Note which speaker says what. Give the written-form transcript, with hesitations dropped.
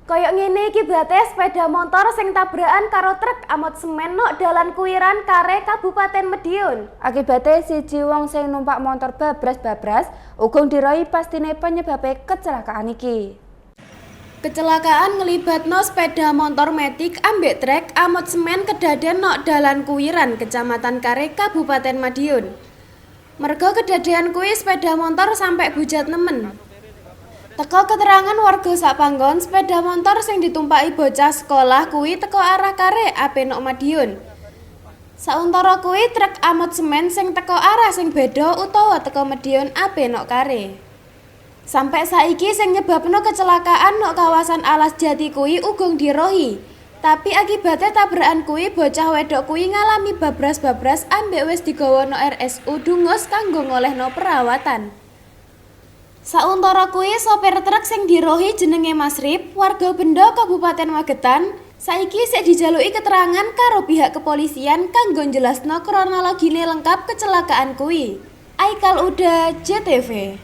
Speaker 1: Koyok ngene iki berarti sepeda motor sing tabrakan karo truk amot semen nok dalan Kuiran Kare Kabupaten Madiun.
Speaker 2: Akibate siji wong sing numpak motor babras-babras uga dirohi pastine penyebabe kecelakaan iki.
Speaker 1: Kecelakaan ngelibatno sepeda motor metik ambek trek amot semen kedaden nok dalan Kuiran Kecamatan Kare Kabupaten Madiun. Mergo kedadean kuwi sepeda motor sampai bujat nemen. Teko keterangan warga sapanggon, sepeda motor sing ditumpaki bocah sekolah kuwi teko arah Kare ape nok Madiun. Sauntara kuwi truk amot semen sing teko arah sing beda utawa teko Madiun ape nok Kare. Sampai saiki sing nyebabno kecelakaan nok kawasan Alas Jati kuwi ugong dirohi. Tapi akibatnya tabrakan kuwi bocah wedok kuwi ngalami babras-babras ambek wis digawa no RSU Dungus kanggo ngolehno perawatan. Sauntara kuwi sopir truk sing dirohi jenenge Mas Rip, warga Bendo Kabupaten Magetan, saiki sik dijaluki keterangan karo pihak kepolisian kanggo njelasno kronologine lengkap kecelakaan kuwi. Aikal Uda, JTV.